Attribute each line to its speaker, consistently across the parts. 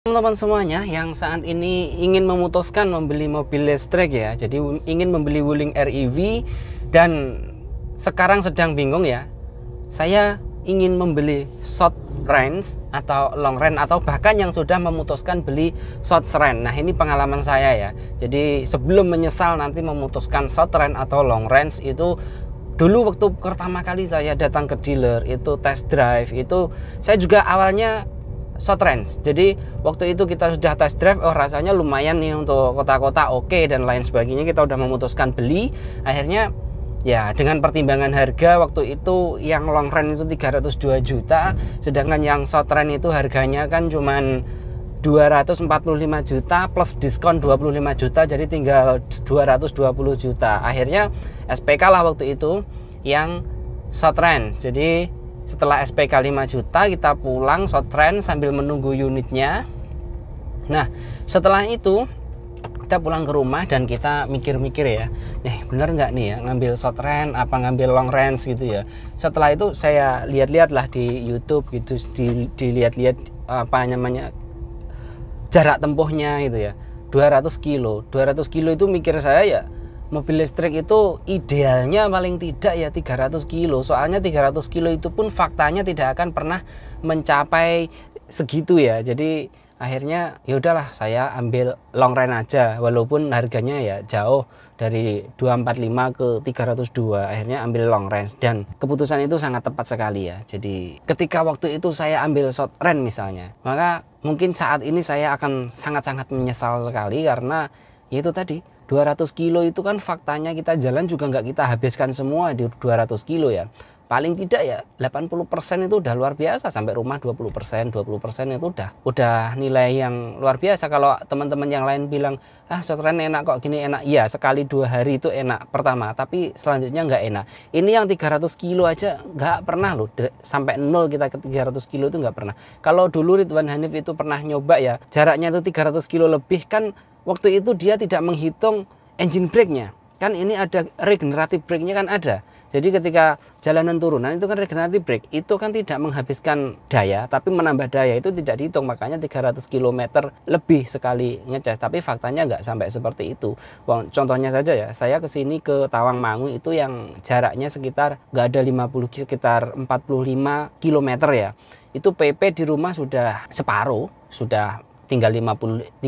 Speaker 1: Teman-teman semuanya yang saat ini ingin memutuskan membeli mobil listrik ya, jadi ingin membeli Wuling REV dan sekarang sedang bingung ya, saya ingin membeli short range atau long range atau bahkan yang sudah memutuskan beli short range. Nah, ini pengalaman saya ya, jadi sebelum menyesal nanti memutuskan short range atau long range itu, dulu waktu pertama kali saya datang ke dealer itu test drive itu saya juga awalnya short range. Jadi waktu itu kita sudah test drive, oh rasanya lumayan nih untuk kota-kota oke dan lain sebagainya, kita udah memutuskan beli. Akhirnya ya dengan pertimbangan harga waktu itu yang long range itu 302 juta, sedangkan yang short range itu harganya kan cuman 245 juta plus diskon 25 juta, jadi tinggal 220 juta. Akhirnya SPK lah waktu itu yang short range. Jadi setelah SPK 5 juta kita pulang short range sambil menunggu unitnya. Nah, setelah itu kita pulang ke rumah dan kita mikir-mikir ya, nih bener nggak nih ya ngambil short range apa ngambil long range gitu ya. Setelah itu saya lihat-lihat lah di YouTube gitu, dilihat-lihat apa namanya jarak tempuhnya gitu ya, 200 kilo itu mikir saya ya mobil listrik itu idealnya paling tidak ya 300 kilo. Soalnya 300 kilo itu pun faktanya tidak akan pernah mencapai segitu ya. Jadi akhirnya ya udahlah saya ambil long range aja, walaupun harganya ya jauh dari 245 ke 302. Akhirnya ambil long range dan keputusan itu sangat tepat sekali ya. Jadi ketika waktu itu saya ambil short range misalnya, maka mungkin saat ini saya akan sangat-sangat menyesal sekali karena yaitu tadi 200 kilo itu kan faktanya kita jalan juga nggak kita habiskan semua di 200 kilo ya. Paling tidak ya 80% itu udah luar biasa, sampai rumah 20% itu udah nilai yang luar biasa. Kalau teman-teman yang lain bilang ah short range enak kok gini, enak ya sekali 2 hari itu enak pertama, tapi selanjutnya nggak enak. Ini yang 300 kilo aja nggak pernah loh, sampai nol kita ke 300 kilo itu nggak pernah. Kalau dulu Ridwan Hanif itu pernah nyoba ya, jaraknya itu 300 kilo lebih kan. Waktu itu dia tidak menghitung engine brake-nya. Kan ini ada regeneratif brake-nya kan ada. Jadi ketika jalanan turunan itu kan regeneratif brake, itu kan tidak menghabiskan daya tapi menambah daya, itu tidak dihitung. Makanya 300 km lebih sekali ngecas, tapi faktanya nggak sampai seperti itu. Contohnya saja ya, saya kesini ke Tawangmangu itu yang jaraknya sekitar nggak ada 50, sekitar 45 km ya. Itu PP di rumah sudah separuh, sudah tinggal 55%,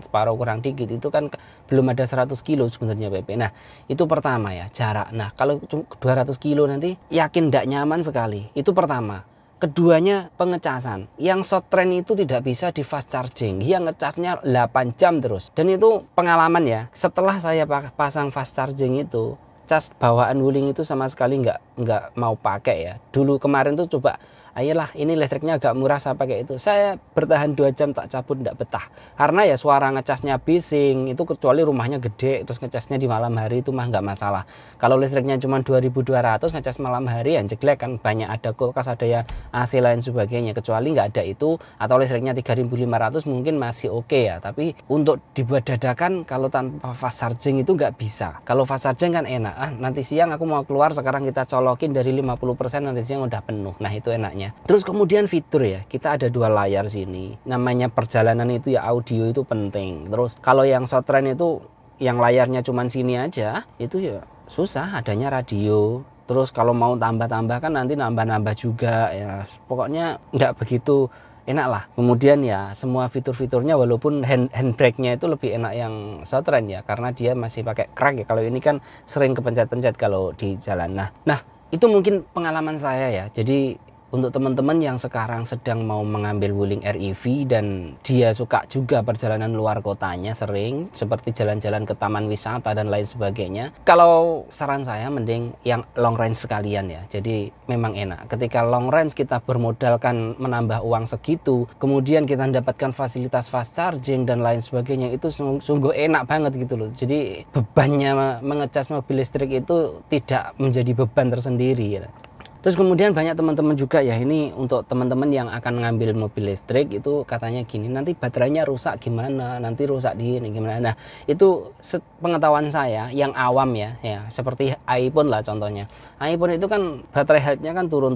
Speaker 1: separuh kurang dikit, itu kan belum ada 100 kilo sebenarnya PP. Nah, itu pertama ya, jarak. Nah, kalau 200 kilo nanti yakin tidak nyaman sekali. Itu pertama. Keduanya pengecasan. Yang short range itu tidak bisa di fast charging. Dia ngecasnya 8 jam terus. Dan itu pengalaman ya. Setelah saya pasang fast charging itu, cas bawaan Wuling itu sama sekali nggak mau pakai ya. Dulu kemarin tuh coba, ayolah ini listriknya agak murah saya pakai itu. Saya bertahan 2 jam tak cabut, tidak betah. Karena ya suara ngecasnya bising, itu kecuali rumahnya gede, terus ngecasnya di malam hari itu mah nggak masalah. Kalau listriknya cuma 2200 ngecas malam hari ya jelek kan, banyak ada kulkas, ada ya AC lain sebagainya. Kecuali nggak ada itu, atau listriknya 3500 mungkin masih oke ya. Tapi untuk dibuat dadakan kalau tanpa fast charging itu nggak bisa. Kalau fast charging kan enak, nanti siang aku mau keluar, sekarang kita colokin dari 50%, nanti siang udah penuh. Nah itu enaknya. Terus kemudian fitur ya, kita ada 2 layar sini. Namanya perjalanan itu ya audio itu penting. Terus kalau yang short range itu yang layarnya cuman sini aja, itu ya susah, adanya radio. Terus kalau mau tambah-tambah kan nanti nambah-nambah juga ya. Pokoknya nggak begitu enak lah. Kemudian ya semua fitur-fiturnya, walaupun handbrake-nya itu lebih enak yang short range ya, karena dia masih pakai crank ya. Kalau ini kan sering kepencet-pencet kalau di jalan. Nah itu mungkin pengalaman saya ya. Jadi untuk teman-teman yang sekarang sedang mau mengambil Wuling REV dan dia suka juga perjalanan luar kotanya sering, seperti jalan-jalan ke taman wisata dan lain sebagainya, kalau saran saya mending yang long range sekalian ya. Jadi memang enak ketika long range kita bermodalkan menambah uang segitu, kemudian kita mendapatkan fasilitas fast charging dan lain sebagainya, itu sungguh enak banget gitu loh. Jadi bebannya mengecas mobil listrik itu tidak menjadi beban tersendiri ya. Terus kemudian banyak teman-teman juga ya, ini untuk teman-teman yang akan ngambil mobil listrik itu katanya gini, nanti baterainya rusak gimana, nanti rusak di ini gimana. Nah itu pengetahuan saya yang awam ya, seperti iPhone lah contohnya. iPhone itu kan baterai health-nya kan turun.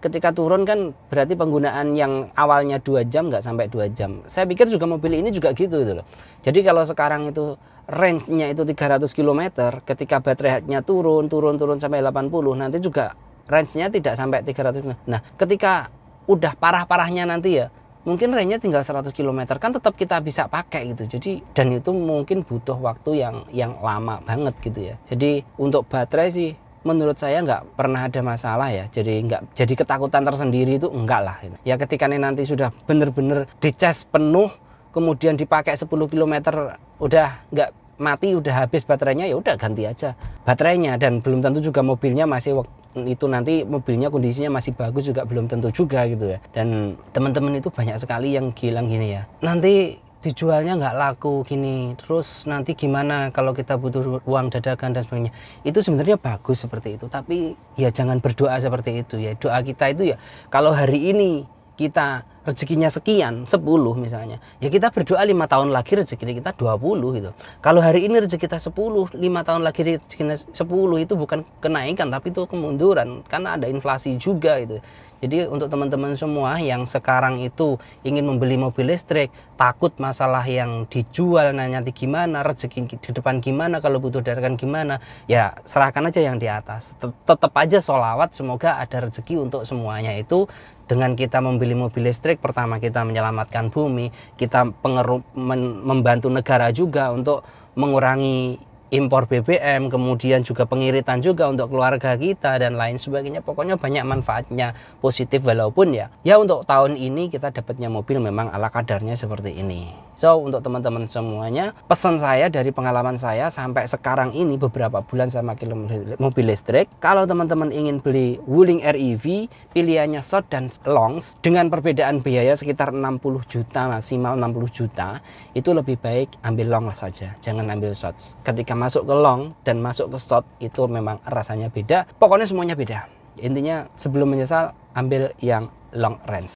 Speaker 1: Ketika turun kan berarti penggunaan yang awalnya 2 jam nggak sampai 2 jam. Saya pikir juga mobil ini juga gitu loh. Jadi kalau sekarang itu range-nya itu 300 km, ketika baterai health-nya turun sampai 80, nanti juga range-nya tidak sampai 300 km. Nah, ketika udah parah-parahnya nanti ya, mungkin range-nya tinggal 100 km kan tetap kita bisa pakai gitu. Jadi dan itu mungkin butuh waktu yang lama banget gitu ya. Jadi untuk baterai sih menurut saya nggak pernah ada masalah ya. Jadi nggak jadi ketakutan tersendiri itu enggak lah gitu. Ya ketika nanti sudah bener-bener dicas penuh, kemudian dipakai 10 km udah nggak mati, udah habis baterainya, ya udah ganti aja baterainya. Dan belum tentu juga mobilnya masih itu nanti mobilnya kondisinya masih bagus juga belum tentu juga gitu ya. Dan teman-teman itu banyak sekali yang bilang gini ya, nanti dijualnya nggak laku gini, terus nanti gimana kalau kita butuh uang dadakan dan sebagainya. Itu sebenarnya bagus seperti itu, tapi ya jangan berdoa seperti itu ya. Doa kita itu ya kalau hari ini kita rezekinya sekian, 10 misalnya, ya kita berdoa 5 tahun lagi rezeki kita 20 gitu. Kalau hari ini rezeki kita 10, 5 tahun lagi rezekinya 10, itu bukan kenaikan tapi itu kemunduran, karena ada inflasi juga itu. Jadi untuk teman-teman semua yang sekarang itu ingin membeli mobil listrik, takut masalah yang dijual, nanti gimana, rezeki di depan gimana, kalau butuh dadakan gimana, ya serahkan aja yang di atas. Tetap aja sholawat, semoga ada rezeki untuk semuanya itu. Dengan kita membeli mobil listrik, pertama kita menyelamatkan bumi, kita membantu negara juga untuk mengurangi impor BBM, kemudian juga pengiritan juga untuk keluarga kita dan lain sebagainya. Pokoknya banyak manfaatnya positif, walaupun ya untuk tahun ini kita dapatnya mobil memang ala kadarnya seperti ini. So untuk teman-teman semuanya, pesan saya dari pengalaman saya sampai sekarang ini beberapa bulan saya pakai mobil listrik, kalau teman-teman ingin beli Wuling REV, pilihannya short dan longs dengan perbedaan biaya sekitar 60 juta, maksimal 60 juta, itu lebih baik ambil long saja, jangan ambil short. Ketika masuk ke long dan masuk ke short itu memang rasanya beda. Pokoknya semuanya beda. Intinya sebelum menyesal ambil yang long range.